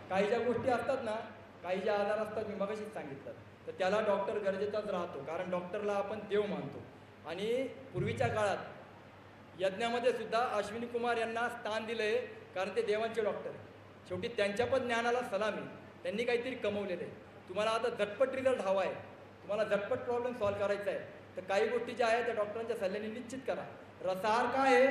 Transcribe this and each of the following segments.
काही ज्या गोष्टी असतात ना, काही ज्या आजार असतात मी मगाशीच सांगितलं, तर त्याला डॉक्टर गरजेचाच राहतो, कारण डॉक्टरला आपण देव मानतो. आणि पूर्वीच्या काळात यज्ञामध्ये सुद्धा अश्विनी कुमार यांना स्थान दिलं आहे, कारण ते देवांचे डॉक्टर आहे. शेवटी त्यांच्या पण ज्ञानाला सलामी, त्यांनी काहीतरी कमवलेलं आहे. तुम्हाला आता झटपट रिझल्ट हवा आहे, तुम्हाला झटपट प्रॉब्लेम सॉल्व्ह करायचा आहे, तर काही गोष्टी ज्या आहेत त्या डॉक्टरांच्या सल्ल्याने निश्चित करा. रसाहार काय आहे?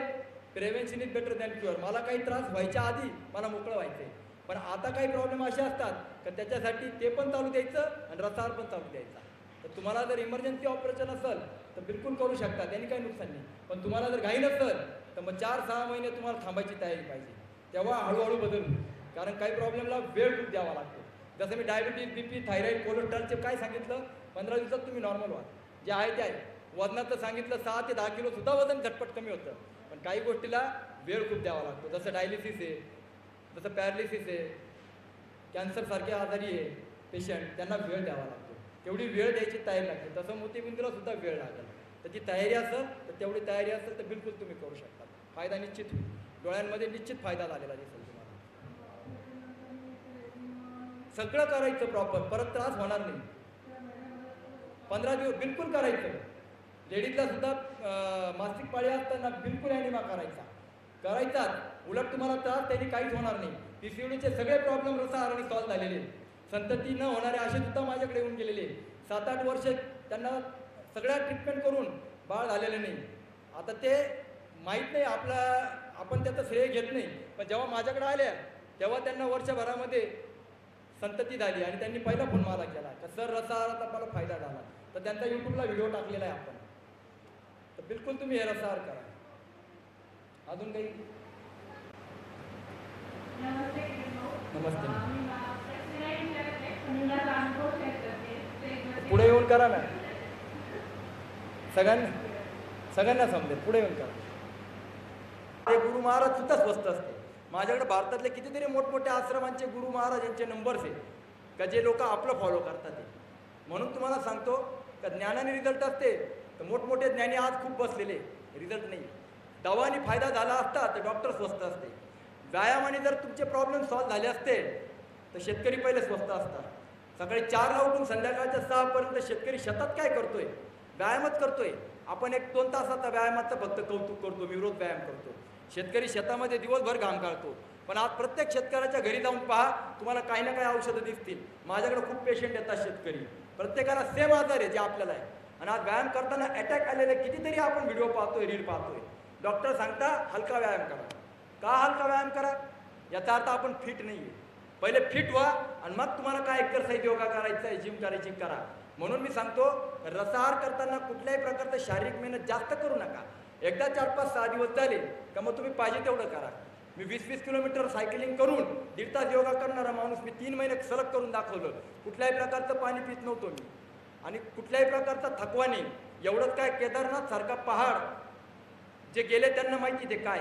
Prevention is better than cure. मला काही त्रास व्हायच्या आधी मला मोकळं व्हायचं आहे, पण आता काही प्रॉब्लेम असे असतात की त्याच्यासाठी ते पण चालू द्यायचं आणि रसाहार पण चालू द्यायचा. तर तुम्हाला जर इमर्जन्सी ऑपरेशन असेल तर बिलकुल करू शकता, त्यांनी काही नुकसान नाही. पण तुम्हाला जर घाई नसेल तर मग 4-6 महिने तुम्हाला थांबायची तयारी पाहिजे, तेव्हा हळूहळू बदल होईल. कारण काही प्रॉब्लेमला वेळ खूप द्यावा लागतो. जसं मी डायबिटीज, बीपी, थायरॉईड, कोलेस्ट्रॉलचे काय सांगितलं, 15 दिवसात तुम्ही नॉर्मल व्हा, जे आहे ते आहे. वजनाचं सांगितलं 6 ते 10 किलो सुद्धा वजन झटपट कमी होतं, पण काही गोष्टीला वेळ खूप द्यावा लागतो. जसं डायलिसिस आहे, जसं पॅरालिसिस आहे, कॅन्सरसारखे आजारी आहे पेशंट, त्यांना वेळ द्यावा लागतो. तेवढी वेळ द्यायची तयारी लागते. तसं मोतीबिंदूला सुद्धा वेळ लागेल, तर ती तयारी असेल तर तेवढी तयारी असेल तर बिलकुल तुम्ही करू शकता. फायदा निश्चित होईल, डोळ्यांमध्ये निश्चित फायदा झालेला दिसेल तुम्हाला. सगळं करायचं प्रॉपर, परत त्रास होणार नाही. 15 दिवस बिलकुल करायचं. लेडीजला सुद्धा मासिक पाळी असताना बिलकुल ॲनिमा करायचा. उलट तुम्हाला त्रास त्यांनी काहीच होणार नाही. PCODचे सगळे प्रॉब्लेम रसाहाराने सॉल्व्ह झालेले. संतती न होणारे असे सुद्धा माझ्याकडे येऊन गेलेले. 7-8 वर्ष त्यांना सगळ्या ट्रीटमेंट करून बाळ झालेले नाही. आता ते माहीत नाही, आपण त्याचं श्रेय घेत नाही, पण जेव्हा माझ्याकडे आल्या तेव्हा त्यांना वर्षभरामध्ये संतती झाली आणि त्यांनी पहिला फोन मला केला की सर रसाहाराचा मला फायदा झाला. तर त्यांचा यूट्यूबला व्हिडिओ टाकलेला आहे आपण. तर बिलकुल तुम्ही हे रसाहार करा. अजून काही? नमस्ते. पुढे येऊन करा ना, सगळ्यांना समजेल. पुढे येऊन करा. हे गुरु महाराज सुद्धा स्वस्त असते. माझ्याकडे भारतातले कितीतरी मोठमोठ्या आश्रमांचे गुरु महाराज यांचे नंबर्स आहेत का जे लोक आपलं फॉलो करतात. म्हणून तुम्हाला सांगतो का ज्ञानाने रिझल्ट असते तर मोठमोठे ज्ञानी आज खूप बसलेले, रिझल्ट नाही. दवाने फायदा झाला असता तर डॉक्टर स्वस्त असते. व्यायामाने जर तुमचे प्रॉब्लेम सॉल्व्ह झाले असते तर शेतकरी पहिले स्वस्त असतात. सकाळी 4ला उठून संध्याकाळच्या 6पर्यंत शेतकरी शेतात काय करतोय? व्यायामच करतोय. आपण 1-2 तासाचा व्यायामाचं फक्त कौतुक करतो, मी रोज व्यायाम करतो. शेतकरी शेतामध्ये दिवसभर घाम काढतो, पण आज प्रत्येक शेतकऱ्याच्या घरी जाऊन पहा, तुम्हाला काही ना काही औषधं दिसतील. माझ्याकडे खूप पेशंट येतात शेतकरी, प्रत्येकाला सेम आजार आहे जे आपल्याला आहे. आणि आज व्यायाम करताना अटॅक आलेले कितीतरी आपण व्हिडिओ पाहतोय, रील पाहतोय. डॉक्टर सांगता हलका व्यायाम करा. का हलका व्यायाम करा? याचा अर्थ आपण फिट नाही आहे. पहिले फिट व्हा आणि मग तुम्हाला काय एक्सरसाइज, योगा करायचा आहे, जिम करायची करा. म्हणून मी सांगतो रसाहार करताना कुठल्याही प्रकारचं शारीरिक मेहनत जास्त करू नका. एकदा 4-5-6 दिवस झाले का मग तुम्ही पाहिजे तेवढं करा. मी 20-20 किलोमीटर सायकलिंग करून 1.5 तास योगा करणारा माणूस मी 3 महिने सलग करून दाखवलं. कुठल्याही प्रकारचं पाणी पित नव्हतो मी आणि कुठल्याही प्रकारचा थकवा नाही. एवढंच काय, केदारनाथ सारखा पहाड जे गेले त्यांना माहिती ते काय.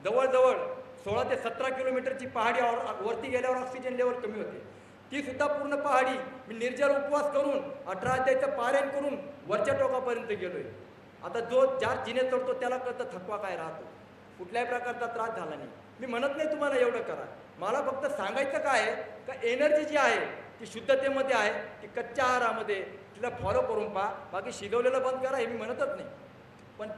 जवळजवळ 16 ते 17 किलोमीटरची पहाडी वरती गेल्यावर ऑक्सिजन लेवल कमी होते. ती सुद्धा पूर्ण पहाडी मी निर्जल उपवास करून 18 अध्यायाचं पारायण करून वरच्या टोकापर्यंत गेलोय. आता जो ज्यार जिने चढतो त्याला कळतं थकवा काय राहतो. कुठल्याही प्रकारचा त्रास झाला नाही. मी म्हणत नाही तुम्हाला एवढं करा, मला फक्त सांगायचं काय आहे का एनर्जी जी आहे ती शुद्धतेमध्ये आहे, ती कच्च्या आहारामध्ये तिला फॉलो करून पहा. बाकी शिजवलेलं बंद करा हे मी म्हणतच नाही. पण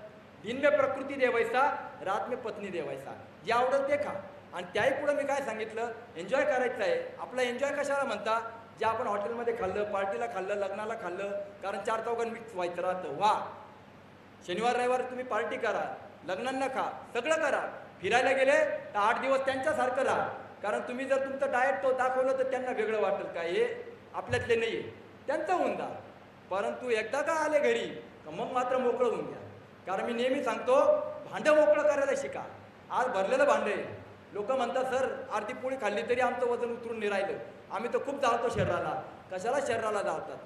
दिन में प्रकृती देवायचा, रात में पत्नी देवायचा. जे आवडेल ते खा. आणि त्याही पुढं मी काय सांगितलं, एन्जॉय करायचं आहे. आपला एन्जॉय कशाला म्हणता? जे आपण हॉटेलमध्ये खाल्लं, पार्टीला खाल्लं, लग्नाला खाल्लं, कारण 4 चौघांना मिक्स व्हायचं राहतं. वा, शनिवार रविवार तुम्ही पार्टी करा, लग्नांना खा, सगळं करा. फिरायला गेले तर 8 दिवस त्यांच्यासारखं राहा. कारण तुम्ही जर तुमचं डाएट तो दाखवलं तर त्यांना वेगळं वाटेल का हे आपल्यातले नाही आहे, त्यांचं होऊन जा. परंतु एकदा का आले घरी का मग मात्र मोकळं होऊन घ्या. कारण मी नेहमी सांगतो भांडं मोकळं करायला शिका. आज भरलेलं भांडं आहे. लोक म्हणतात सर अर्धी पोळी खाल्ली तरी आमचं वजन उतरून नाही राहिलं. आम्ही तर खूप जाळतो शरीराला. कशाला शरीराला जाळतात?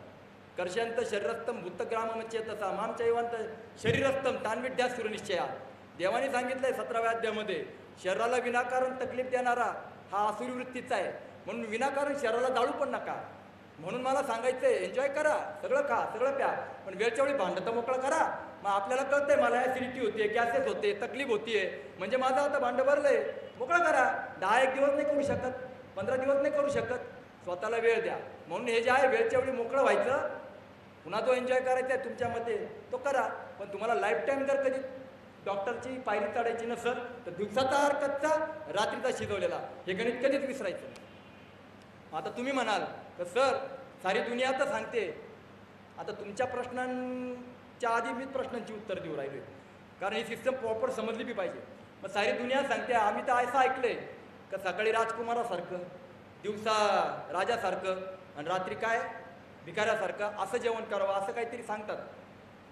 कर्षंत शरीरस्थम भूतग्रामचेतसा माम चैवंत शरीरस्थम तान्विद्या सुरनिश्चया. देवाने सांगितलंय 17व्या अध्यायामध्ये, शरीराला विनाकारण तकलीफ देणारा हा आसुरी वृत्तीचा आहे. म्हणून विनाकारण शरीराला जाळू पण नका. म्हणून मला सांगायचं आहे एन्जॉय करा, सगळं खा, सगळं प्या, पण वेळच्या वेळी भांडं तर मोकळं करा. मग आपल्याला कळतंय मला ॲसिडिटी होते, गॅसेस होते, तकलीफ होतीये, म्हणजे माझं आता भांडं भरलंय, मोकळं करा. 10-1 दिवस नाही करू शकत, 15 दिवस नाही करू शकत, स्वतःला वेळ द्या. म्हणून हे जे आहे वेळच्या वेळी मोकळं व्हायचं, पुन्हा जो एन्जॉय करायचा आहे तुमच्या मते तो करा. पण तुम्हाला लाईफ टाईम जर कधी डॉक्टरची पायरी चढायची नसेल तर दिवसाचा आहार कच्चा, रात्रीचा शिजवलेला, हे गणित कधीच विसरायचं नाही. आता तुम्ही म्हणाल तर सर सारी दुनिया तर सांगते, आता तुमच्या प्रश्नांच्या आधी मी प्रश्नांची उत्तर देऊ राहिलो, कारण ही सिस्टम प्रॉपर समजली बी पाहिजे. मग सारी दुनिया सांगते, आम्ही तर असं ऐकलंय का सकाळी राजकुमारासारखं, दिवसा राजासारखं आणि रात्री काय भिकाऱ्यासारखं असं जेवण करावं, असं काहीतरी सांगतात.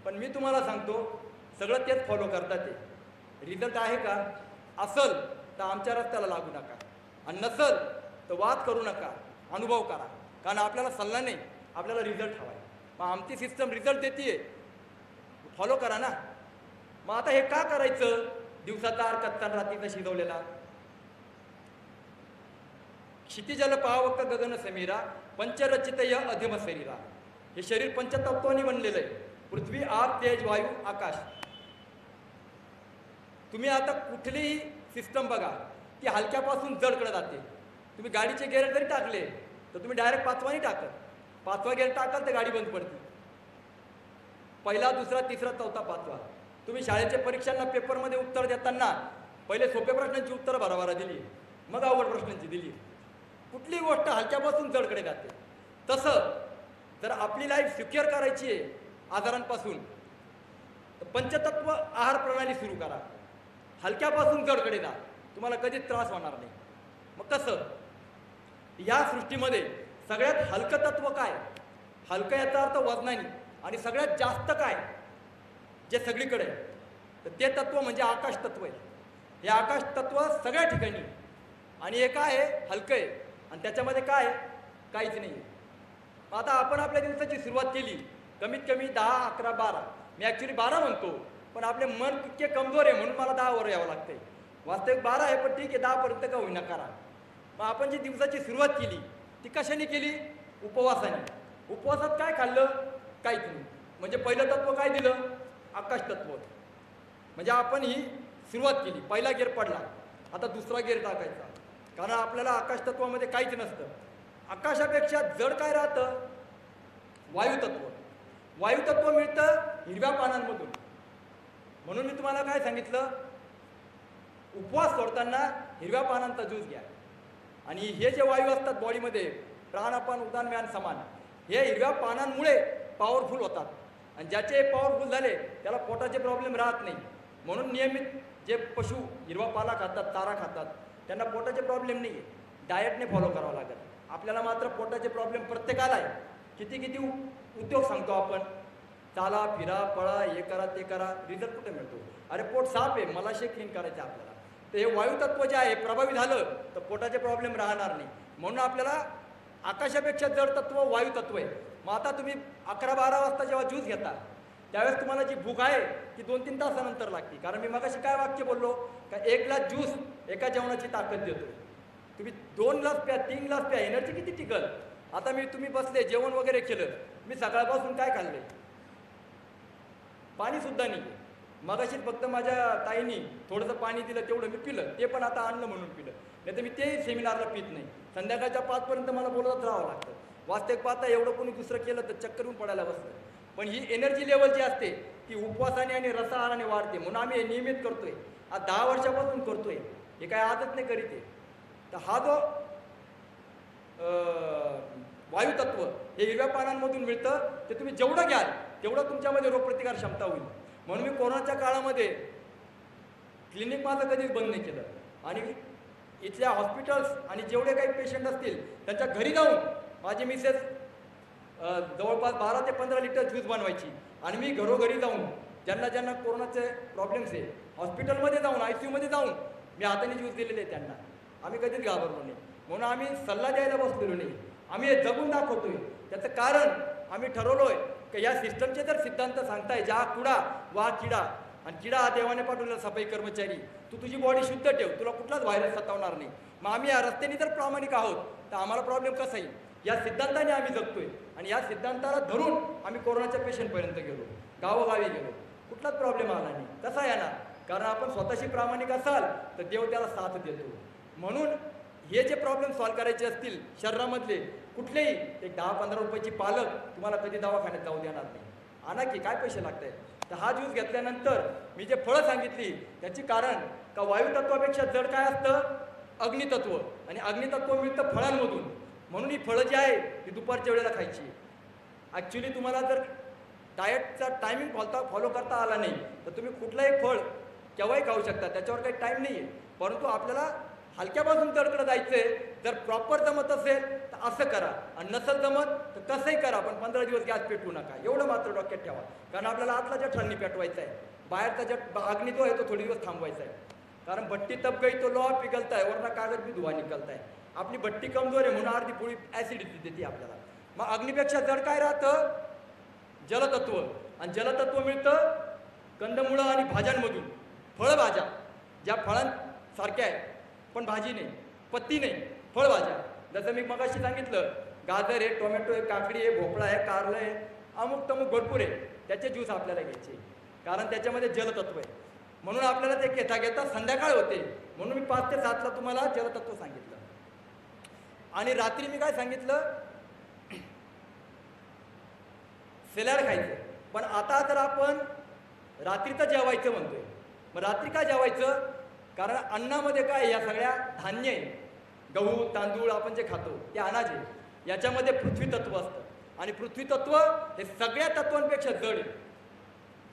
पण मी तुम्हाला सांगतो सगळं तेच फॉलो करतात. ते रिझल्ट आहे का? असल तर आमच्या रस्त्याला लागू नका, आणि नसल तर वाद करू नका, अनुभव करा. कारण आपल्याला सल्ला नाही, आपल्याला रिझल्ट हवा आहे. मग आमची सिस्टम रिझल्ट देते, फॉलो करा ना. मग आता हे का करायचं? दिवसाचा आहार कच्चा, रात्रीचा शिजवलेला. क्षितिजल पावक गगन समीरा पंचरचितय अधम शरीरा. हे शरीर पंचतत्वांनी बनलेलं आहे, पृथ्वी, आग, तेज, वायू, आकाश. तुम्ही आता कुठलीही सिस्टम बघा, ती हलक्यापासून जडकडे जाते. तुम्ही गाडीचे गेअर जरी टाकले तर तुम्ही डायरेक्ट 5वा नाही टाकत, 5वा गेअर टाकाल तर गाडी बंद पडते. पहिला, दुसरा, तिसरा, चौथा, 5वा. तुम्ही शाळेच्या परीक्षांना पेपरमध्ये उत्तर देताना पहिले सोप्या प्रश्नांची उत्तरं भराभरा दिली, मग अवघड प्रश्नांची दिली. कुठली गोष्ट हलक्यापासून जडकडे जाते. तसं जर आपली लाईफ सिक्युअर करायची आहे आजारांपासून, तर पंचतत्व आहार प्रणाली सुरू करा. हलक्यापासून जडकडे जा, तुम्हाला कधीच त्रास होणार नाही. मग कसं? या सृष्टीमध्ये सगळ्यात हलकं तत्व काय? हलकं याचा अर्थ वजनाने. आणि सगळ्यात जास्त काय जे सगळीकडे आहे, तर ते तत्व म्हणजे आकाश तत्व आहे. हे आकाश तत्व सगळ्या ठिकाणी, आणि हे काय आहे? हलकं आहे. आणि त्याच्यामध्ये काय आहे? काहीच नाही. आता आपण आपल्या दिवसाची सुरुवात केली कमीत कमी 10, 11, 12. मी ॲक्च्युली 12 म्हणतो, पण आपले मन इतके कमजोर आहे म्हणून मला 10 वर यावं लागतंय. वास्तविक 12 आहे, पण ठीक आहे 10 पर्यंत का होईना करा. मग आपण जी दिवसाची सुरुवात केली ती कशाने केली? उपवासाने. उपवासात काय खाल्लं? काहीच नाही. म्हणजे पहिलं तत्व काय दिलं? आकाश तत्व. म्हणजे आपण ही सुरुवात केली, पहिला गेअर पडला, आता दुसरा गेअर टाकायचा. कारण आपल्याला आकाश तत्वामध्ये काहीच नसतं. आकाशापेक्षा जड काय राहतं? वायुतत्व. वायुतत्व मिळतं हिरव्या पानांमधून. म्हणून मी तुम्हाला काय सांगितलं? उपवास सोडताना हिरव्या पानांचा ज्यूस घ्या. आणि हे जे वायू असतात बॉडीमध्ये, प्राणापान, उदानम्यान, समान, हे हिरव्या पानांमुळे पॉवरफुल होतात. आणि ज्याचे पॉवरफुल झाले त्याला पोटाचे प्रॉब्लेम राहत नाही. म्हणून नियमित जे पशु हिरवा पाला खातात, चारा खातात, त्यांना पोटाचे प्रॉब्लेम नाही आहे. डाएटने फॉलो करावं लागेल. आपल्याला मात्र पोटाचे प्रॉब्लेम प्रत्येकाला आहे. किती किती उद्योग सांगतो आपण, चाला, फिरा, पळा, हे करा, ते करा, रिझल्ट कुठे मिळतो? अरे पोट साफ आहे, मला क्लीन करायचं आहे आपल्याला. तर हे वायुतत्व जे आहे प्रभावी झालं तर पोटाचे प्रॉब्लेम राहणार नाही. म्हणून आपल्याला आकाशापेक्षा जड तत्व वायुतत्व आहे. मग आता तुम्ही 11-12 वाजता जेव्हा ज्यूस घेता त्यावेळेस तुम्हाला जी भूक आहे ती 2-3 तासानंतर लागते. कारण मी मगाशी काय वाक्य बोललो का 1 ग्लास ज्यूस एका जेवणाची ताकद देतो. तुम्ही 2 ग्लास प्या, 3 ग्लास प्या, एनर्जी किती टिकल? आता तुम्ही बसले, जेवण वगैरे केलं, मी सकाळपासून काय खाल्लंय? पाणीसुद्धा नाही. मगाशीच फक्त माझ्या ताईनी थोडंसं पाणी दिलं, तेवढं मी पिलं, ते पण आता आणलं म्हणून पिलं. नाही तर मी तेही सेमिनारला पित नाही. संध्याकाळच्या 5पर्यंत मला बोलतच राहावं लागतं. वास्तविक पाहता एवढं कोणी दुसरं केलं तर चक्कर येऊन पडायला बसतं. पण ही एनर्जी लेवल जी असते ती उपवासाने आणि रसाहाराने वाढते. म्हणून आम्ही हे नियमित करतोय. आज 10 वर्षापासून करतोय. हे काय आदत नाही करीत आहे. तर हा जो वायुतत्व हे हिरव्या पानांमधून मिळतं, ते तुम्ही जेवढं घ्याल तेवढं तुमच्यामध्ये रोगप्रतिकार क्षमता होईल. म्हणून मी कोरोनाच्या काळामध्ये क्लिनिक माझं कधीच बंद नाही केलं. आणि इथल्या हॉस्पिटल्स आणि जेवढे काही पेशंट असतील त्यांच्या घरी जाऊन माझी मिसेस जवळपास 12 ते 15 लिटर ज्यूस बनवायची. आणि मी घरोघरी जाऊन ज्यांना ज्यांना कोरोनाचे प्रॉब्लेम्स आहे हॉस्पिटलमध्ये जाऊन, ICUमध्ये जाऊन मी हाताने ज्यूस दिलेले आहे त्यांना. आम्ही कधीच घाबरलो नाही. म्हणून आम्ही सल्ला द्यायला बसलेलो नाही, आम्ही हे जगून दाखवतोय. त्याचं कारण आम्ही ठरवलोय की या सिस्टमचे जर सिद्धांत सांगताय जा कुडा वा किडा, आणि किडा हा देवाने पाठवलेला सफाई कर्मचारी, तू तुझी बॉडी शुद्ध ठेव, तुला कुठलाच व्हायरस सतावणार नाही. मग आम्ही या रस्त्याने जर प्रामाणिक आहोत तर आम्हाला प्रॉब्लेम कसा येईल? या सिद्धांताने आम्ही जगतोय. आणि या सिद्धांताला धरून आम्ही कोरोनाच्या पेशंटपर्यंत गेलो, गावोगावी गेलो, कुठलाच प्रॉब्लेम आला नाही. कसा येणार? कारण आपण स्वतःशी प्रामाणिक असाल तर देव त्याला साथ देतो. म्हणून हे जे प्रॉब्लेम सॉल्व्ह करायचे असतील शरीरामधले कुठलेही, एक 10-15 रुपयाची पालक तुम्हाला कधी दवाखान्यात जाऊ देणार नाही. आणा की काय पैसे लागत आहेत. तर हा ज्यूस घेतल्यानंतर मी जे फळं सांगितली त्याची कारण का वायुतत्वापेक्षा जड काय असतं, अग्नितत्व, आणि अग्नितत्व मिळतं फळांमधून. म्हणून ही फळं जी आहे ती दुपारच्या वेळेला खायची. ॲक्च्युली तुम्हाला जर डाएटचा टायमिंग फॉलो करता आला नाही तर तुम्ही कुठलंही फळ केव्हाही खाऊ शकता, त्याच्यावर काही टाईम नाही आहे. परंतु आपल्याला हलक्यापासून जडकडं जायचं आहे. जर प्रॉपर जमत असेल तर असं करा, आणि नसेल जमत तर कसंही करा, पण 15 दिवस गॅस पेटवू नका. एवढं मात्र डोक्यात ठेवा. कारण आपल्याला आतला जठरांनी पेटवायचा आहे, बाहेरचा अग्नी जो आहे तो थोडी दिवस थांबवायचा आहे. कारण भट्टी तप गई तो लोहा पिघलता है, वरना कागद भी धुवा निकलता है. आपली भट्टी कमजोर आहे म्हणून अर्धी पोळी ॲसिडिटी देते आपल्याला. मग अग्नीपेक्षा जड काय राहतं, जलतत्व. आणि जलतत्व मिळतं कंदमुळं आणि भाज्यांमधून. फळभाज्या ज्या फळांसारख्या आहेत पण भाजी नाही, पत्ती नाही, फळभाज्या. जसं मी मगाशी सांगितलं, गाजर आहे, टोमॅटो आहे, काकडी आहे, भोपळा आहे, कारलं आहे, अमुक तमुक भरपूर आहे. त्याचे ज्यूस आपल्याला घ्यायचे कारण त्याच्यामध्ये जलतत्व आहे. म्हणून आपल्याला ते घेता घेता संध्याकाळ होते. म्हणून मी 5 ते 7ला तुम्हाला जलतत्व सांगितलं. आणि रात्री मी काय सांगितलं, सॅलड खायचं. पण आता तर आपण रात्रीचं जेवायचं म्हणतोय. मग रात्री का जेवायचं, कारण अन्नामध्ये काय, या सगळ्या धान्य आहे, गहू तांदूळ आपण जे खातो ते अनाज आहे, याच्यामध्ये पृथ्वी तत्व असतं. आणि पृथ्वी तत्व हे सगळ्या तत्वांपेक्षा जड आहे.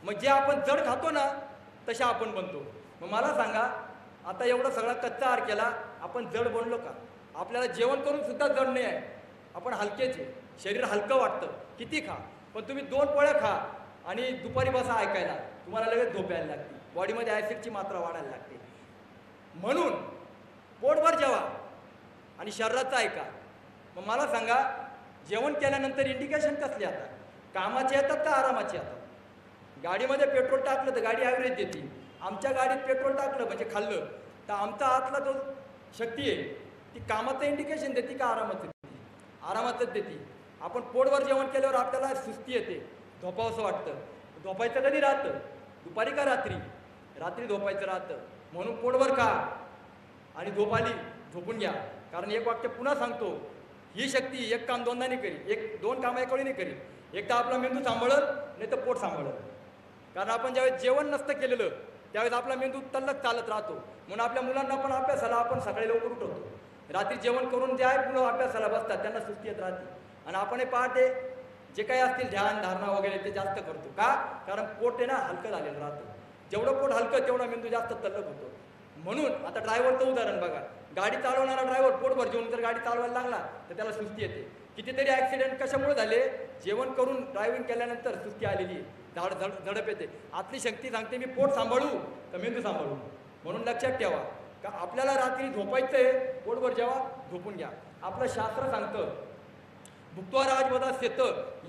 मग जे आपण जड खातो ना तशा आपण बनतो. मग मला सांगा, आता एवढा सगळा कच्चा आहार केला, आपण जड बनलो का? आपल्याला जेवण करून सुद्धा जड नाही आहे, आपण हलकेच आहे. शरीर हलकं वाटतं, किती खा, पण तुम्ही 2 पोळ्या खा आणि दुपारी बसा ऐकायला, तुम्हाला लगेच झोप यायला लागते, बॉडीमध्ये ॲसिडची मात्रा वाढायला लागते. म्हणून पोटभर जेवा आणि शरीराचं ऐका. मग मला सांगा, जेवण केल्यानंतर इंडिकेशन कसले येतात, कामाचे येतात का आरामाचे येतात? गाडीमध्ये पेट्रोल टाकलं तर गाडी ॲव्हरेज देते. आमच्या गाडीत पेट्रोल टाकलं म्हणजे खाल्लं तर आमचा आतला जो शक्ती आहे ती कामाचं इंडिकेशन देते का आरामाचं देते? आरामाचंच देते. आपण पोटभर जेवण केल्यावर आपल्याला सुस्ती येते, झोपावंसं वाटतं. झोपायचं कधी राहतं, दुपारी का रात्री? रात्री झोपायचं राहतं. म्हणून पोटभर खा आणि झोप आली झोपून घ्या. कारण एक वाक्य पुन्हा सांगतो, ही शक्ती एक काम दोनदा नाही करी, 1-2 कामं एका वेळी नाही करी. एकदा आपला मेंदू सांभाळल, नाही तर पोट सांभाळल. कारण आपण ज्यावेळेस जेवण नसतं केलेलं त्यावेळेस आपला मेंदू तल्लक चालत राहतो. म्हणून आपल्या मुलांना पण अभ्यासाला आपण सकाळी लवकर उठवतो. रात्री जेवण करून जे आहे पुन्हा अभ्यासाला बसतात, त्यांना सुस्ती येत राहते. आणि आपण हे पहाटे जे काही असतील ध्यान धारणा वगैरे ते जास्त करतो का? कारण पोट आहे ना हलकं झालेलं राहतं. जेवढं पोट हलकं तेवढा मेंदू जास्त तल्लक होतो. म्हणून आता ड्रायव्हरचं उदाहरण बघा, गाडी चालवणारा ड्रायव्हर पोटभर जेवून जर गाडी चालवायला लागला तर त्याला सुस्ती येते. कितीतरी ॲक्सिडेंट कशामुळे झाले, जेवण करून ड्रायव्हिंग केल्यानंतर सुस्ती आलेली, झडप येते. आतली शक्ती सांगते मी पोट सांभाळू तर मेंदू सांभाळू. म्हणून लक्षात ठेवा का आपल्याला रात्री झोपायचं आहे, पोटभर जेवा, झोपून घ्या. आपलं शास्त्र सांगतं, भुक्त्वा राजवदा शेत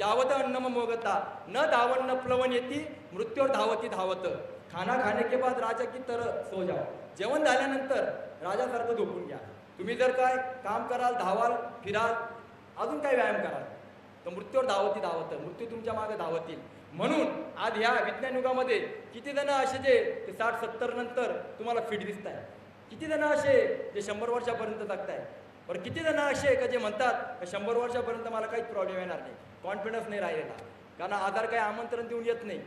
यावत अन्नम मोगता न धावन न प्लवन येती मृत्यूवर धावती धावत. खाना खाने के बाद राजा की तरह सो जाओ. जेवण झाल्यानंतर राजासारखं झोपून घ्या. तुम्ही जर काय काम कराल, धावाल, फिराल, अजून काय व्यायाम कराल तर मृत्यूवर धावती धावत, मृत्यू तुमच्या मागे धावतील. म्हणून आज ह्या विज्ञान युगामध्ये किती जण असे जे 60-70 नंतर तुम्हाला फिट दिसत आहे, किती जण असे जे 100 वर्षापर्यंत जगत आहे. बरं किती जण असे का जे म्हणतात का 100 वर्षापर्यंत मला काहीच प्रॉब्लेम येणार नाही, कॉन्फिडन्स नाही राहिलेला, कारण आधार काही आमंत्रण देऊन येत नाही.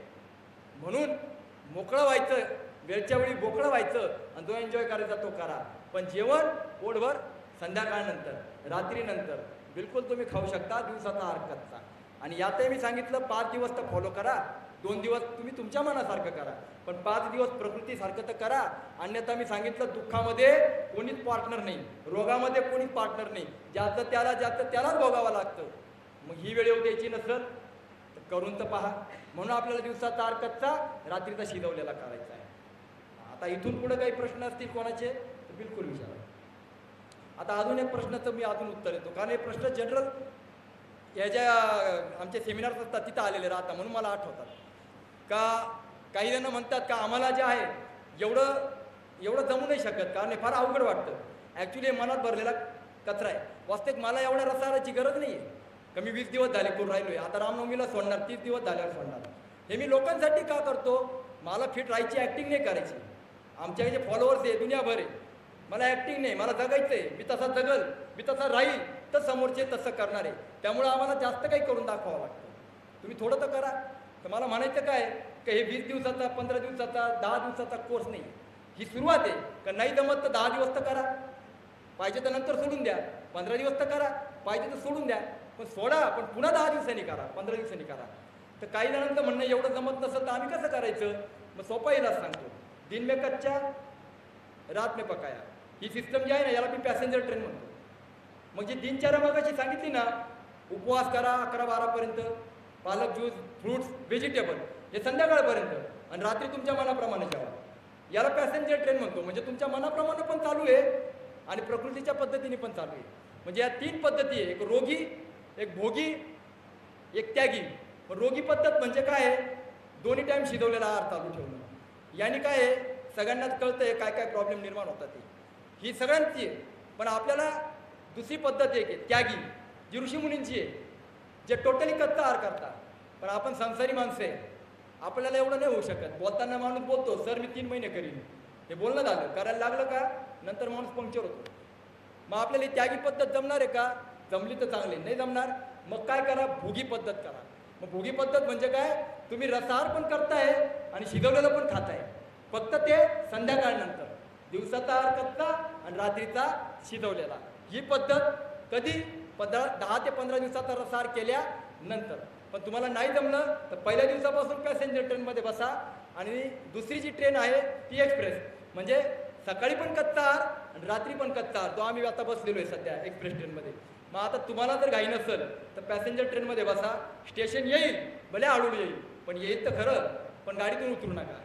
म्हणून मोकळं व्हायचं, वेळच्या वेळी मोकळं व्हायचं आणि जो एन्जॉय करायचा तो करा. पण जेवण पोटभर संध्याकाळनंतर रात्रीनंतर बिलकुल तुम्ही खाऊ शकता, दिवसाचा आहार कच्चा. आणि यातही मी सांगितलं 5 दिवस तर फॉलो करा, 2 दिवस तुम्ही तुमच्या मनासारखं करा, पण 5 दिवस प्रकृतीसारखं तर करा. अन्यथा मी सांगितलं दुःखामध्ये कोणीच पार्टनर नाही, रोगामध्ये कोणीच पार्टनर नाही, ज्याचं त्यालाच भोगावं लागतं. मग ही वेळ येऊ द्यायची नसत तर करून तर पहा. म्हणून आपल्याला दिवसाचा आहार कच्चा, रात्रीचा शिजवलेला करायचा आहे. आता इथून पुढे काही प्रश्न असतील कोणाचे तर बिलकुल विचारा. आता अजून एक प्रश्नाचं मी अजून उत्तर देतो, कारण हे प्रश्न जनरल या ज्या आमचे सेमिनार्स असतात तिथं आलेले राहतात. म्हणून मला आठवतात का काही जण म्हणतात का आम्हाला जे आहे एवढं जमू नाही शकत, कारण हे फार अवघड वाटतं. ॲक्च्युली मनात भरलेला कचरा आहे. वास्तविक मला एवढ्या रसायनाची गरज नाही आहे का मी 20 दिवस झाले करून राहिलो आहे, आता रामनवमीला सोडणार, 30 दिवस झाल्यावर सोडणार. हे मी लोकांसाठी का करतो, मला फिट राहायची, ॲक्टिंग नाही करायची. आमच्या जे फॉलोअर्स आहे दुनियाभर आहे, मला ॲक्टिंग नाही, मला जगायचं आहे, मी तसा जगल, मी तसा राहील, तर समोरचे तसं करणार आहे. त्यामुळं आम्हाला जास्त काही करून दाखवावं लागतं. तुम्ही थोडं तर करा. तर मला म्हणायचं काय की हे 20 दिवसाचा, 15 दिवसाचा, 10 दिवसाचा कोर्स नाही, ही सुरुवात आहे. का नाही जमत तर 10 दिवस तर करा, पाहिजे तर नंतर सोडून द्या, 15 दिवस तर करा, पाहिजे तर सोडून द्या, पण सोडा, पण पुन्हा 10 दिवसांनी करा, 15 दिवसांनी करा. तर काही जणांचं म्हणणं एवढं जमत नसेल तर आम्ही कसं करायचं? मग सोपा इलाज सांगतो. दिन में कच्चा, रात में पकाया, ही सिस्टम जी आहे ना, याला मी पॅसेंजर ट्रेन म्हणतो. मग जी दिनचर्या मगाशी सांगितली ना, उपवास करा 11-12पर्यंत, पालक ज्यूस, फ्रूट्स, व्हेजिटेबल हे संध्याकाळपर्यंत, आणि रात्री तुमच्या मनाप्रमाणे जेवा, याला पॅसेंजर ट्रेन म्हणतो. म्हणजे तुमच्या मनाप्रमाणे पण चालू आहे आणि प्रकृतीच्या पद्धतीने पण चालू आहे. म्हणजे या 3 पद्धती आहे, एक रोगी, एक भोगी, एक त्यागी. पण रोगी पद्धत म्हणजे काय आहे? दोन्ही टाईम शिजवलेला आहार चालू ठेवणं. याने काय आहे, सगळ्यांनाच कळतं आहे काय काय प्रॉब्लेम निर्माण होतात ते, ही सगळ्यांची आहे. पण आपल्याला दुसरी पद्धत एक आहे त्यागी, जी ऋषीमुनींची आहे, जे टोटली कच्चा आहार करतात. पण आपण संसारी माणसं आहे, आपल्याला एवढं नाही होऊ शकत. बोलताना माणूस बोलतो सर मी 3 महिने करीन, हे बोलणं झालं, करायला लागलं का नंतर माणूस पंक्चर होतो. मग आपल्याला ही त्यागी पद्धत जमणार आहे का? जमली तर चांगली, नाही जमणार मग काय करा, भोगी पद्धत करा. मग भोगी पद्धत म्हणजे काय? तुम्ही रसाहार पण करताय आणि शिजवलेलं पण खाताय, फक्त ते संध्याकाळनंतर. दिवसाचा आहार कच्चा आणि रात्रीचा शिजवलेला. ही पद्धत कधी 10 ते 15 दिवसाचा रसाहार केल्यानंतर. पण तुम्हाला नाही जमलं तर पहिल्या दिवसापासून पॅसेंजर ट्रेनमध्ये बसा, आणि दुसरी जी ट्रेन आहे ती एक्सप्रेस, म्हणजे सकाळी पण कच्चा आहार आणि रात्री पण कच्चा आहार. तो आम्ही आता बसलेलो आहे सध्या एक्सप्रेस ट्रेनमध्ये. मग आता तुम्हाला जर घाई नसेल तर पॅसेंजर ट्रेनमध्ये बसा, स्टेशन येईल भले हळूहळू येईल, पण येईल तर खरं, पण गाडीतून उतरू नका.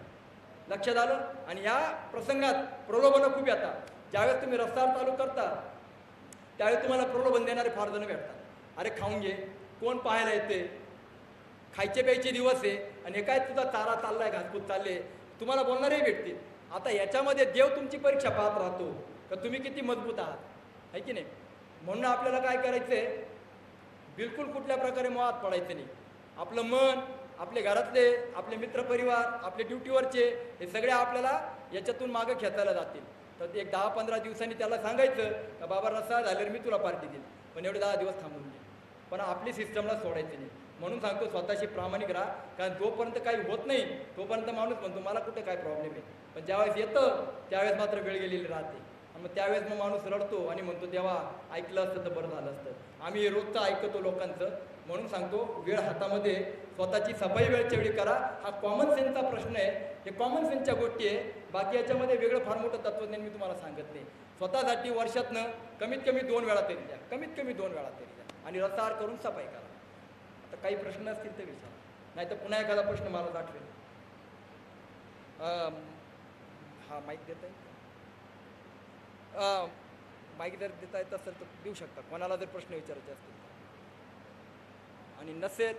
लक्षात आलं? आणि या प्रसंगात प्रलोभनं खूप येतात. ज्यावेळेस तुम्ही रस्त्यावर चालू करता त्यावेळेस तुम्हाला प्रलोभन देणारे फार जण भेटतात. अरे खाऊन घे, कोण पाहायला येते, खायचे प्यायचे दिवस आहे आणि हे काय तुझा चारा चाललाय, घासपूस चालले, तुम्हाला बोलणारे भेटतील. आता याच्यामध्ये देव तुमची परीक्षा पाहत राहतो का तुम्ही किती मजबूत आहात, आहे की नाही? म्हणून आपल्याला काय करायचं आहे, बिलकुल कुठल्या प्रकारे मोहात पडायचं नाही. आपलं मन, आपले घरातले, आपले मित्रपरिवार, आपले ड्युटीवरचे, हे सगळे आपल्याला याच्यातून मागं खेचायला जातील. तर एक 10-15 दिवसांनी त्याला सांगायचं का बाबा रस्सा झाल्यावर मी तुला पार्टी देईल, पण एवढे 10 दिवस थांबून घे. पण आपली सिस्टमला सोडायची नाही. म्हणून सांगतो स्वतःशी प्रामाणिक राहा, कारण जोपर्यंत काही होत नाही तोपर्यंत माणूस म्हणतो मला कुठे काय प्रॉब्लेम आहे, पण ज्यावेळेस येतं त्यावेळेस मात्र वेळ गेलेली राहते. मग त्यावेळेस मग माणूस रडतो आणि म्हणतो देवा ऐकलं असतं तर बरं झालं असतं. आम्ही हे रोजचं ऐकतो लोकांचं. म्हणून सांगतो वेळ हातामध्ये, स्वतःची सफाई वेळच्या वेळी करा. हा कॉमन सेन्सचा प्रश्न आहे, हे कॉमन सेन्सच्या गोष्टी आहे. बाकी याच्यामध्ये वेगळं फार मोठं तत्वज्ञान मी तुम्हाला सांगत नाही. स्वतःसाठी वर्षातनं कमीत कमी 2 वेळा तरी द्या, कमीत कमी 2 वेळा तरी द्या, आणि रसाहार करून सफाई करा. आता काही प्रश्न असतील तर विचारा, नाही तर पुन्हा एखादा प्रश्न मला आठवेल. हा माईक देत आहे, माईक जर देता येत असेल तर देऊ शकता, कोणाला जर प्रश्न विचारायचे असतील तर. आणि नसेल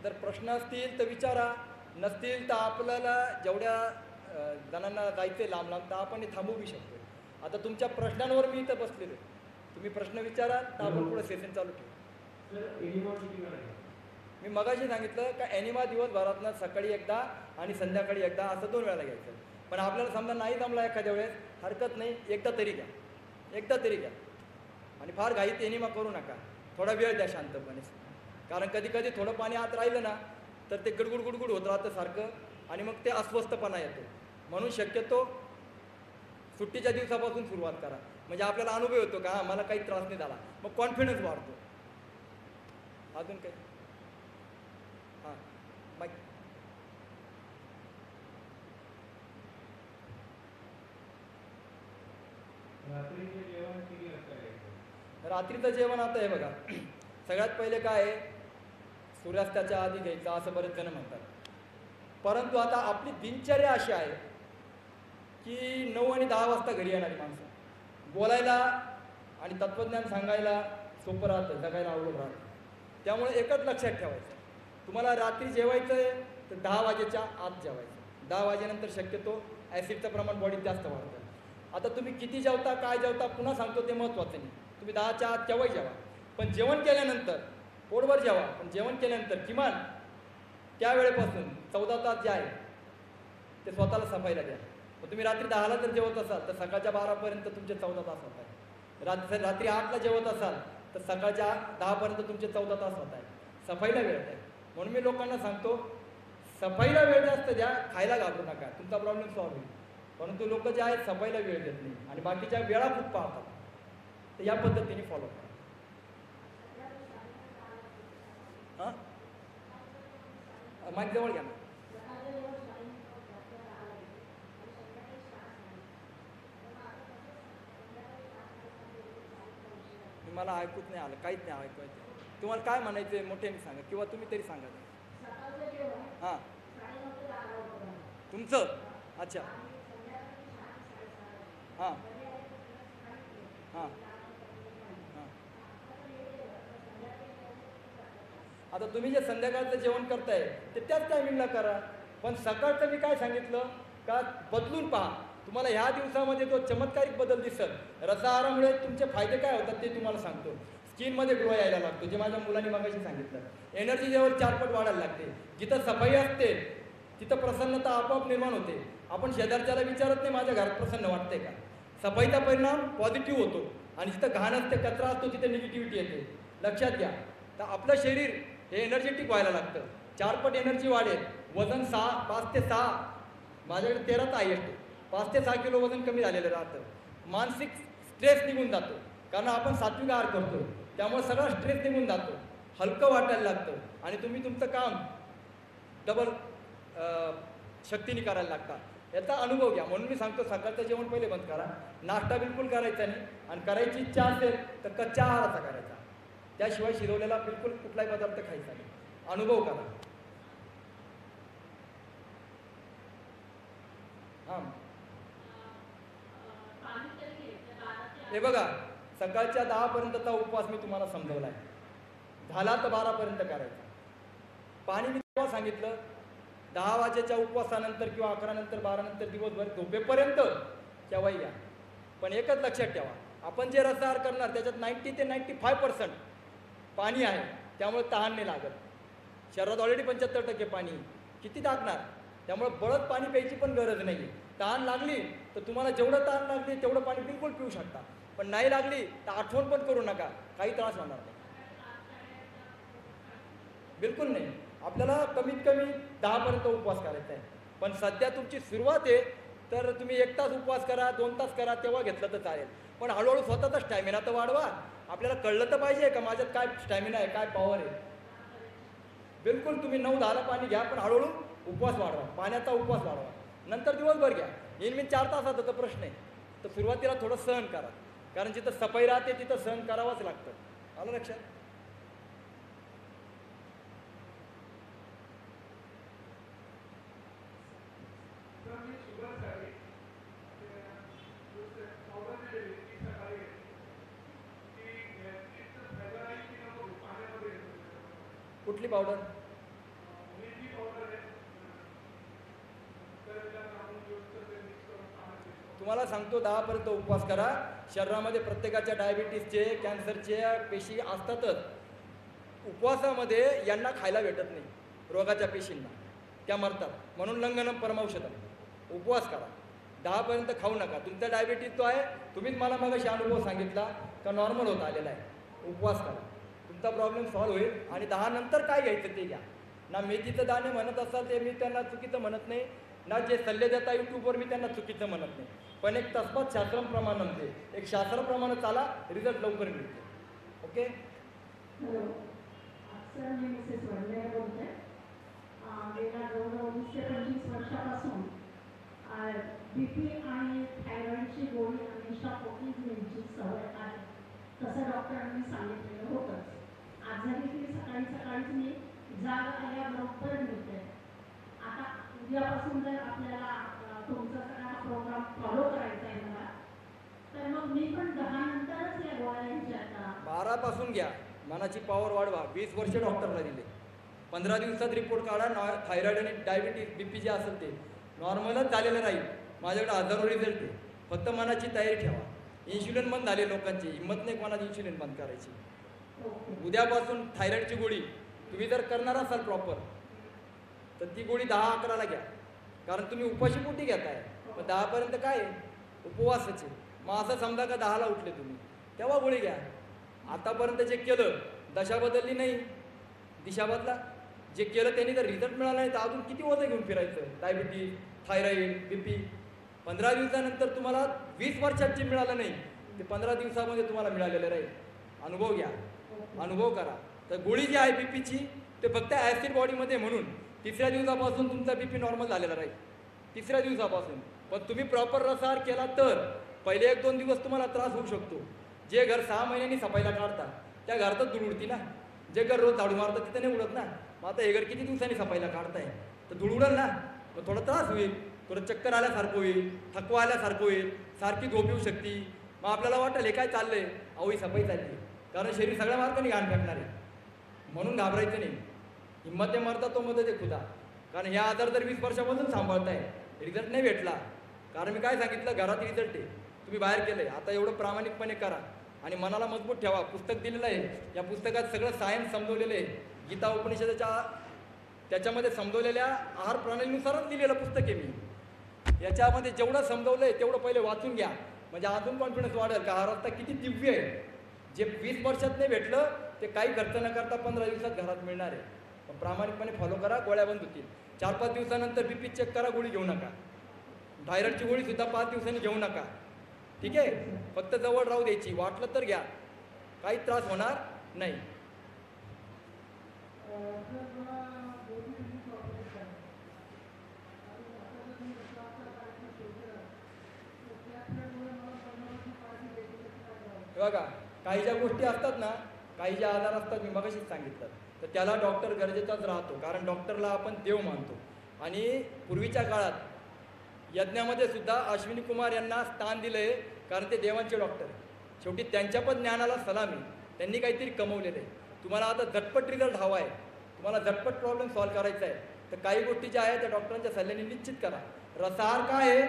जर प्रश्न असतील तर विचारा, नसतील तर आपल्याला जेवढ्या जणांना जायचं आहे लांब लांब तर आपण हे थांबवू शकतो. आता तुमच्या प्रश्नांवर मी इथं बसलेलो आहे, तुम्ही प्रश्न विचारा तर आपण पुढे सेशन चालू ठेवू. मी मगाशी सांगितलं का ॲनिमा दिवसभरातनं सकाळी एकदा आणि संध्याकाळी एकदा असं 2 वेळा घ्यायचं. पण आपल्याला समजा नाही जमला एखाद्या वेळेस हरकत नाही, एकदा तरी घ्या, एकदा तरी घ्या. आणि फार घाईत एनिमा करू नका, थोडा वेळ द्या शांतपणे. कारण कधी कधी थोडं पाणी आत राहिलं ना तर ते गुडगुड गुडगुड होत राहतं सारखं, आणि मग ते अस्वस्थपणा येतो. म्हणून शक्यतो सुट्टीच्या दिवसापासून सुरुवात करा, म्हणजे आपल्याला अनुभव येतो का हां मला काही त्रास नाही झाला, मग कॉन्फिडन्स वाढतो. अजून काही? हां माईक. रात्रीचं जेवण आता आहे बघा, सगळ्यात पहिले काय आहे, सूर्यास्ताच्या आधी घ्यायचं असं बरेच जण म्हणतात. परंतु आता आपली दिनचर्या अशी आहे की 9 आणि 10 वाजता घरी येणारी माणसं, बोलायला आणि तत्त्वज्ञान सांगायला सोपं राहतं, जगायला अवघड राहतं. त्यामुळे एकच लक्षात ठेवायचं, तुम्हाला रात्री जेवायचं आहे तर 10 वाजेच्या आत जेवायचं. 10 वाजेनंतर शक्यतो ॲसिडचं प्रमाण बॉडीत जास्त वाढतं. आता तुम्ही किती जेवता काय जेवता पुन्हा सांगतो ते महत्त्वाचं नाही. तुम्ही 10च्या आत केव्हाही जेवा, पण जेवण केल्यानंतर पोटभर जेवा, पण जेवण केल्यानंतर किमान त्यावेळेपासून 14 तास जे आहे ते स्वतःला सफाईला द्या. मग तुम्ही रात्री 10ला जर जेवत असाल तर सकाळच्या 12पर्यंत तुमचे 14 तास होत आहे. रात्री 8ला जेवत असाल तर सकाळच्या 10पर्यंत तुमचे 14 तास होत आहे. सफाईला वेळ द्या. म्हणून मी लोकांना सांगतो सफाईला वेळ जास्त द्या, खायला घाबरू नका, तुमचा प्रॉब्लेम सॉल्व्ह होईल. परंतु लोक जे आहेत सफाईला वेळ देत नाही आणि बाकीच्या वेळा खूप पाळतात. तर या पद्धतीने फॉलो करा. हां माईक जवळ घ्या ना. मला ऐकूच नाही आलं, काहीच नाही ऐकवायचं. तुम्हाला काय म्हणायचं आहे मोठ्याने सांगा किंवा तुम्ही तरी सांगा. हां तुमचं अच्छा हां हां हां. आता तुम्ही जे संध्याकाळचं जेवण करताय ते त्याच टायमिंगला करा, पण सकाळचं मी काय सांगितलं का बदलून पहा. तुम्हाला ह्या दिवसामध्ये तो चमत्कारिक बदल दिसत. रसाहारामुळे तुमचे फायदे काय होतात ते तुम्हाला सांगतो. स्किनमध्ये ग्लो यायला लागतो, जे माझ्या मुलांनी मगाशी सांगितलं. एनर्जी लेवल 4 पट वाढायला लागते. जिथं सफाई असते तिथं प्रसन्नता आपोआप निर्माण होते. आपण शेजारच्याला विचारत नाही माझ्या घरात प्रसन्न वाटते का. सफाईचा परिणाम पॉझिटिव्ह होतो आणि जिथं घाण असते कचरा असतो तिथे निगेटिव्हिटी येते. लक्षात घ्या. तर आपलं शरीर हे एनर्जेटिक व्हायला लागतं. 4 पट एनर्जी वाढेल. वजन 5 ते 6 माझ्याकडे 13चा हायेस्ट आहे. 5 ते 6 किलो वजन कमी झालेलं राहतं. मानसिक स्ट्रेस निघून जातो कारण आपण सात्विक आहार करतो, त्यामुळे सगळा स्ट्रेस निघून जातो. हलकं वाटायला लागतं आणि तुम्ही तुमचं काम डबल शक्तीने करायला लागता. याचा अनुभव घ्या. म्हणून मी सांगतो सकाळचं जेवण पहिले बंद करा, नाश्ता बिलकुल करायचा नाही आणि करायची इच्छा असेल तर कच्च्या आहाराचा करायचा. त्याशिवाय शिजवलेला बिलकुल कुठलाही पदार्थ खायचा नाही. अनुभव करा. हां हे बघा सकाळच्या 10पर्यंतचा उपवास मी तुम्हाला समजवला आहे. झाला तर 12पर्यंत करायचा. पाणी मी तेव्हा सांगितलं 10 वाजेच्या उपवासानंतर किंवा 11 नंतर 12 नंतर दिवसभर झोपेपर्यंत केव्हाही घ्या. पण एकच लक्षात ठेवा, आपण जे रसाहार करणार त्याच्यात 90 ते 95% पाणी आहे, त्यामुळे तहान नाही लागत. शरीरात ऑलरेडी 75% पाणी, किती टाकणार, त्यामुळे बळत पाणी प्यायची पण गरज नाही. तहान लागली तर तुम्हाला जेवढं तहान लागली तेवढं पाणी बिलकुल पिऊ शकता, पण नाही लागली तर आठवण पण करू नका, काही त्रास होणार नाही. बिलकुल नाही. आपल्याला कमीत कमी 10पर्यंत उपवास करायचा आहे. पण सध्या तुमची सुरुवात आहे तर तुम्ही 1 तास उपवास करा, 2 तास करा, तेव्हा घेतलं तर चालेल. पण हळूहळू स्वतःचा स्टॅमिना तर वाढवा. आपल्याला कळलं तर पाहिजे का माझ्यात काय स्टॅमिना आहे, काय पॉवर आहे. बिलकुल तुम्ही 9-10ला पाणी घ्या, पण हळूहळू उपवास वाढवा, पाण्याचा उपवास वाढवा. नंतर दिवसभर घ्या. नेहमी 4 तासाचा तर प्रश्न आहे. तर सुरुवातीला थोडं सहन करा, कारण जिथं सफाई राहते तिथं सहन करावंच लागतं. आलं लक्षात. कुठली पावडर. तुम्हाला सांगतो 10पर्यंत उपवास करा. शरीरामध्ये प्रत्येकाच्या डायबिटीसचे, कॅन्सरचे पेशी असतातच. उपवासामध्ये यांना खायला भेटत नाही, रोगाच्या पेशींना, त्या मरतात. म्हणून लंघनम परमौषधम. उपवास करा. 10पर्यंत खाऊ नका. तुमचा डायबिटीस तो आहे, तुम्हीच मला मगाशी अनुभव सांगितला का नॉर्मल होत आलेला आहे. उपवास करा, तुमचा प्रॉब्लेम सॉल्व्ह होईल. आणि 10 नंतर काय घ्यायचं ते घ्या. ना मेथीचं दाणे म्हणत असाल ते मी त्यांना चुकीचं म्हणत नाही, ना जे सल्ले देता यूट्यूबवर मी त्यांना चुकीचं म्हणत नाही. पण एक तस्मात शास्त्रप्रमाणे म्हणते, एक शास्त्राप्रमाणे चाला, रिझल्ट लवकर मिळते. ओके. हॅलो सर, मी मिसेस वडनेर बोलते. गेल्या 20 ते 25 वर्षापासून BP आणि थायरॉईडची गोळी आणि पोटी घ्यायची सवय आहे. तसं डॉक्टरांनी सांगितलेलं होतंच. आजही ती सकाळी सकाळीच मी जाग आल्याबरोबर मिळते. आता उद्यापासून जर आपल्याला तुमचा सगळा प्रोग्राम फॉलो करायचा आहे मला, तर मग मी पण 10 नंतरच या गोळ्या घ्यायच्या. 12 पासून घ्या. मनाची पॉवर वाढवा. 20 वर्ष डॉक्टरला दिले. 15 दिवसात रिपोर्ट काढा. थायरॉईड आणि डायबिटीस BP जे असेल ते नॉर्मलच झालेलं राहील. माझ्याकडे हजारो रिझल्ट आहे. फक्त मनाची तयारी ठेवा. इन्शुलिन बंद झाले लोकांची, हिंमत नाही कोणाची इन्शुलिन बंद करायची. ओके. उद्यापासून थायरॉइडची गोळी तुम्ही जर करणार असाल प्रॉपर तर ती गोळी 10-11ला घ्या, कारण तुम्ही उपाशी पोटी घेताय. मग 10पर्यंत काय आहे? उपवासाचे. मग असं समजा का 10ला उठले तुम्ही, तेव्हा गोळी घ्या. आतापर्यंत जे केलं दशा बदलली नाही, दिशा बदला. जे केलं त्यांनी जर रिझल्ट मिळाला नाही तर अजून किती वजन घेऊन फिरायचं? Diabetes, thyroid, BP. 15 दिवसानंतर तुम्हाला 20 वर्षात जे मिळालं नाही ते 15 दिवसामध्ये तुम्हाला मिळालेलं राहील. अनुभव घ्या, अनुभव करा. तर गोळी जी आहे BPची ते फक्त ॲसिड बॉडीमध्ये म्हणून 3ऱ्या दिवसापासून तुमचा BP नॉर्मल झालेला राहील. 3ऱ्या दिवसापासून. पण तुम्ही प्रॉपर रसाहार केला तर पहिले 1-2 दिवस तुम्हाला त्रास होऊ शकतो. जे घर 6 महिन्यांनी सफाईला काढता त्या घरातच धूळ उडती ना. जे घर रोज झाडू मारतात तिथे नाही उडत ना. मग आता हे घर किती दिवसांनी सफाईला काढताय तर धूळ उडेल ना. मग थोडा त्रास होईल, थोडं चक्कर आल्यासारखं होईल, थकवा आल्यासारखं होईल, सारखी झोप येऊ शकते. मग आपल्याला वाटेल हे काय चाललंय, अहो ही सफाई चालली. कारण शरीर सगळ्या मार्गाने घाण फेकणार आहे. म्हणून घाबरायचं नाही. हिंमत मरता तो मदत आहे खुदा. कारण हे आजार जर 20 वर्षापासून सांभाळताय, रिझल्ट नाही भेटला. कारण मी काय सांगितलं, घरात रिझल्ट आहे, तुम्ही बाहेर केलंय. आता एवढं प्रामाणिकपणे करा आणि मनाला मजबूत ठेवा. पुस्तक दिलेलं आहे, या पुस्तकात सगळं सायन्स समजवलेलं आहे. गीता उपनिषदाच्या त्याच्यामध्ये समजवलेल्या आहार प्रणालीनुसारच लिहिलेलं पुस्तक आहे मी. याच्यामध्ये जेवढं समजवलं आहे तेवढं पहिले वाचून घ्या, म्हणजे अजून कॉन्फिडन्स वाढेल का हा रस्ता किती दिव्य आहे. जे 20 वर्षात नाही भेटलं ते काही खर्च न करता 15 दिवसात घरात मिळणार आहे. पण प्रामाणिकपणे फॉलो करा, गोळ्या बंद होतील. 4-5 दिवसानंतर BP चेक करा, गोळी घेऊ नका. थायरॉइडची गोळीसुद्धा 5 दिवसांनी घेऊ नका. ठीक आहे, फक्त जवळ राहू द्यायची. वाटलं तर घ्या, काही त्रास होणार नाही. बघा, काही ज्या गोष्टी असतात ना, काही जे आजार असतात मी मगाशीच सांगितलं, तर त्याला डॉक्टर गरजेचाच राहतो. कारण डॉक्टरला आपण देव मानतो. आणि पूर्वीच्या काळात यज्ञामध्ये सुद्धा अश्विनी कुमार यांना स्थान दिलं आहे, कारण ते देवांचे डॉक्टर. शेवटी त्यांच्या पण ज्ञानाला सलामी. त्यांनी काहीतरी कमवलेलं आहे. तुम्हाला आता झटपट रिझल्ट हवा आहे, तुम्हाला झटपट प्रॉब्लेम सॉल्व्ह करायचा आहे, तर काही गोष्टी ज्या आहेत त्या डॉक्टरांच्या सल्ल्याने निश्चित करा. रसाहार काय आहे?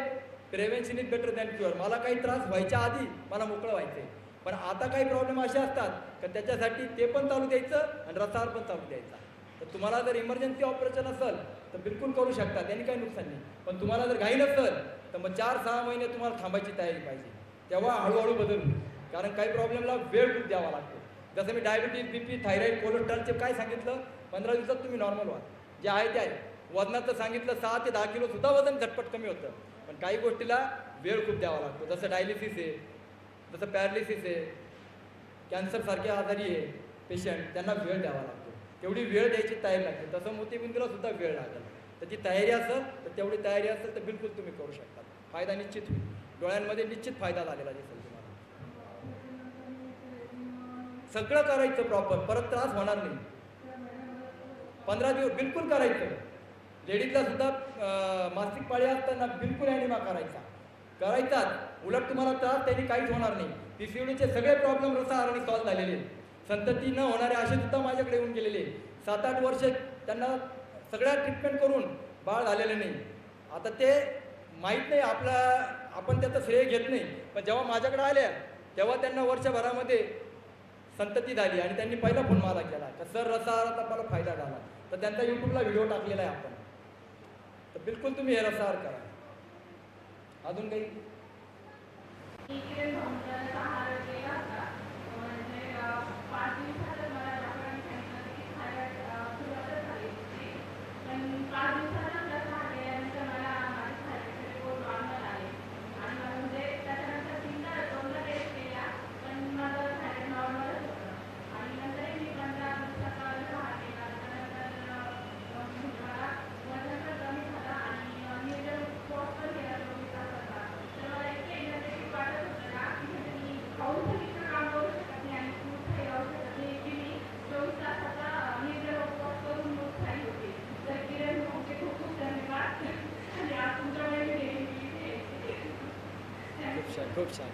Prevention is better than cure. मला काही त्रास व्हायच्या आधी मला मोकळं व्हायचं आहे, पण आता काही प्रॉब्लेम असे असतात का त्याच्यासाठी ते पण चालू द्यायचं आणि रसाहार पण चालू द्यायचा. तर तुम्हाला जर इमर्जन्सी ऑपरेशन असेल तर बिलकुल करू शकता, त्यांनी काही नुकसान नाही. पण तुम्हाला जर घाई नसेल तर मग 4-6 महिने तुम्हाला थांबायची तयारी पाहिजे. तेव्हा हळूहळू बदल होईल. कारण काही प्रॉब्लेमला वेळ खूप द्यावा लागतो. जसं मी डायबिटीज, BP, थायरॉईड, कोलेस्ट्रॉलचे काय सांगितलं, 15 दिवसात तुम्ही नॉर्मल व्हा. जे आहे ते आहे. वजनाचं सांगितलं 6 ते 10 किलो सुद्धा वजन झटपट कमी होतं. पण काही गोष्टीला वेळ खूप द्यावा लागतो. जसं डायलिसिस आहे, जसं पॅरालिसिस आहे, कॅन्सरसारखे आजारी आहे पेशंट, त्यांना वेळ द्यावा लागतो. तेवढी वेळ द्यायची तयारी लागते. तसं मोतीबिंदूला सुद्धा वेळ लागेल. तर ती तयारी असेल तर तेवढी तयारी असेल तर बिलकुल तुम्ही करू शकता. फायदा निश्चित होईल. डोळ्यांमध्ये निश्चित फायदा झालेला दिसेल तुम्हाला. सगळं करायचं प्रॉपर, परत त्रास होणार नाही. 15 दिवस बिलकुल करायचं. लेडीजला सुद्धा मासिक पाळी असताना बिलकुल ॲनिमा करायचाच. उलट तुम्हाला त्रास त्यांनी काहीच होणार नाही. PCODचे सगळे प्रॉब्लेम रसाहाराने सॉल्व्ह झालेले. संतती न होणारे असे सुद्धा माझ्याकडे येऊन गेलेले. 7-8 वर्ष त्यांना सगळ्या ट्रीटमेंट करून बाळ झालेले नाही. आता ते माहीत नाही, आपण त्याचं श्रेय घेत नाही. पण जेव्हा माझ्याकडे आल्या तेव्हा त्यांना वर्षभरामध्ये संतती झाली आणि त्यांनी पहिला फोन मला केला का सर रसाहाराचा मला फायदा झाला. तर त्यांचा यूट्यूबला व्हिडिओ टाकलेला आहे आपण. तर बिलकुल तुम्ही हे रसाहार करा. अजून काही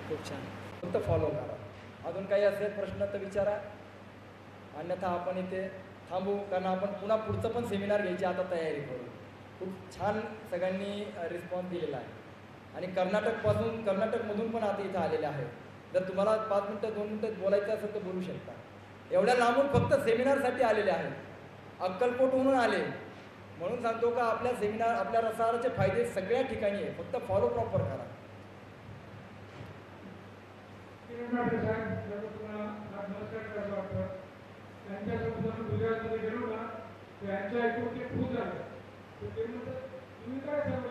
खूप छान. फक्त फॉलो करा. अजून काही असेल प्रश्न तर विचारा, अन्यथा आपण इथे थांबू. कारण आपण पुन्हा पुढचं पण सेमिनार घ्यायची आता तयारी करू. खूप छान सगळ्यांनी रिस्पॉन्स दिलेला आहे आणि कर्नाटकमधून पण आता इथं आलेले आहेत. जर तुम्हाला 5 मिनटं 2 मिनटं बोलायचं असेल तर बोलू शकता. एवढ्या लांबून फक्त सेमिनारसाठी आलेले आहेत. अक्कलकोटहून आले. म्हणून सांगतो का आपल्या रसाहाराचे फायदे सगळ्या ठिकाणी आहे. फक्त फॉलो प्रॉपर करा. त्यांच्यासोबत गुजरातमध्ये गेलो ना त्यांच्या ऐकून ते खूप झालं. ते म्हणतात तुम्ही काय सांगता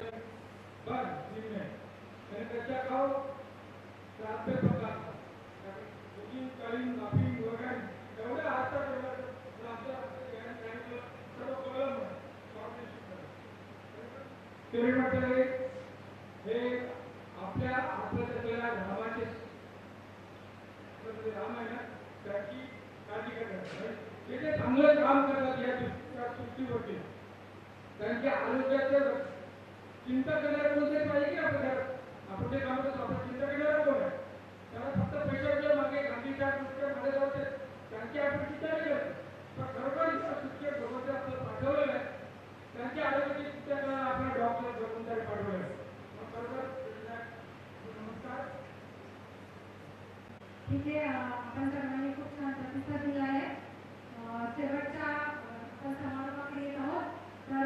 बघ आणि त्याच्या गाव रात्र प्रकार कालीन माफी वगैरे एवढे हातात हे आपल्या रामाचे राम आहे ना त्याची काळजी करतात. ते जे चांगलं काम करतात या सृष्टीवरती त्यांच्या आरोग्याचं चिंता करणारे कोणते पाहिजे की आपण ते काम करतो. आपण चिंता करणारा कोण आहे? त्याला फक्त पैशाच्या मागे गांधीच्या दृष्ट्या मध्ये जाते त्यांची आपण चिंता नाही करत. पण खरोखर सृष्टी भगवंत आपलं पाठवलेलं आहे त्यांच्या आरोग्याची चिंता करायला आपण डॉक्टर भगवंताने पाठवलेलं आहे. खरोखर नमस्कार. ठीक आहे. आपण सर्वांनी खूप छान प्रतिसाद दिला आहे. शेवटच्या समारोपाकडे येत आहोत. तर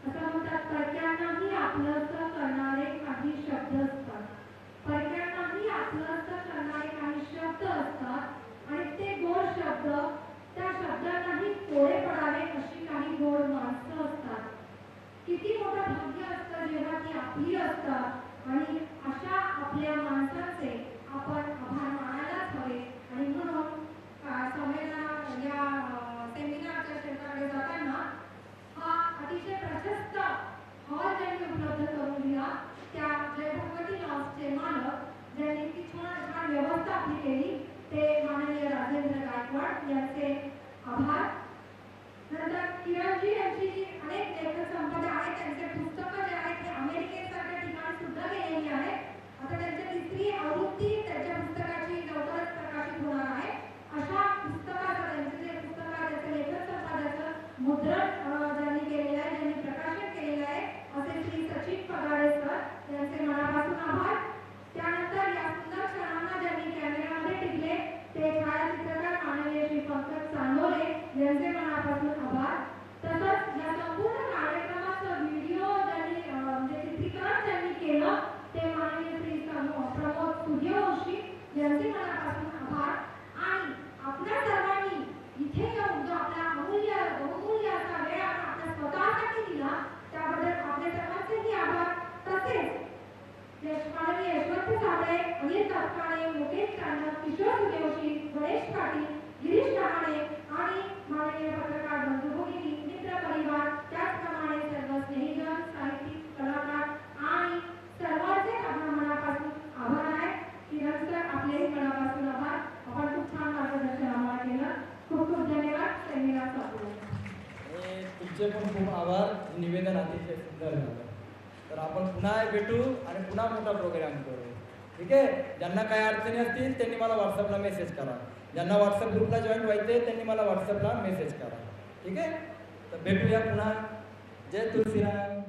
असं म्हणतात परक्यांनाही आपलंसं करणारे काही शब्द असतात. परक्यांनाही आपलंसं करणारे काही शब्द असतात आणि ते गोड शब्द त्या शब्दांनाही कोडे पडावे अशी काही गोड माणसं असतात. किती मोठं भाग्य असतं जेव्हा ती आपली असतात आणि अशा आपल्या माणसांचे आपण आभार मानायलाच हवे. आणि म्हणून सेमिनारच्या क्षेत्राकडे जाताना हा अतिशय प्रशस्त हॉल ज्यांनी उपलब्ध करून दिला त्या जय भगवती लॉन्सचे मालक ज्यांनी ती छान व्यवस्था आपली केली ते माननीय राजेंद्र गायकवाड यांचे आभार. नंतर किरणजी यांची जी अनेक लेखक संपदा आहेत त्यांचे पुस्तकं जे आहेत ते अमेरिकेसारख्या ठिकाणी सुद्धा गेलेली आहेत. आता त्यांची 3री आवृत्ती त्यांच्या पुस्तकाची लवकरच प्रकाशित होणार आहे. अशा पुस्तकाचं त्यांचे जे पुस्तक आहे त्याचं लेखक संपादकाचं मुद्रण ज्यांनी केलेलं आहे ज्यांनी प्रकाशित केलेलं आहे असे श्री सचिन पगाडे सर यांचे मनापासून आभार. त्यानंतर या सुंदर क्षणांना ज्यांनी कॅमेऱ्यामध्ये टिकले ते छायाचित्रकार माननीय श्री पंकज चांदोले यांचे मनापासून आभार. तसंच या संपूर्ण कार्यक्रमाचं व्हिडिओ ज्यांनी म्हणजे चित्रीकरण ज्यांनी केलं ते माननीय श्री प्रमोद सूर्यवंशी यांचे मनापासून आभार. आणि आपल्या सर्वांनी इथे येऊन जो आपला बहुमूल्य असा वेळ आपण आपल्या स्वतःसाठी दिला त्याबद्दल आपल्या सर्वांचेही आभार. तसेच माननीय यशवंत साबळे, अनिल तापकाणे, मुकेश चांडक, किशोर सूर्यवंशी, गणेश पाटील, गिरीश रहाणे आणि माननीय पत्रकार बंधू भगिनी, मित्र परिवार, त्याचप्रमाणे सर्व स्नेहीजन, साहित्यिक, कलाकार आणि सर्वांचे आपल्या मनापासून आभार आहे. किरण सर आपलेही मनापासून आभार. आपण खूप छान मार्गदर्शन आम्हाला केलं. खूप खूप धन्यवाद. सेमिनार संपला. आणि तुमचे पण खूप आभार. निवेदन अतिशय सुंदर झालं. तर आपण पुन्हा भेटू आणि पुन्हा मोठा प्रोग्राम करू. ठीक आहे. ज्यांना काही अडचणी असतील त्यांनी मला व्हॉट्सअपला मेसेज करा. ज्यांना व्हॉट्सअप ग्रुपला जॉईन व्हायचे त्यांनी मला व्हॉट्सअपला मेसेज करा. ठीक आहे. तर भेटूया पुन्हा. जय तुलसीराम.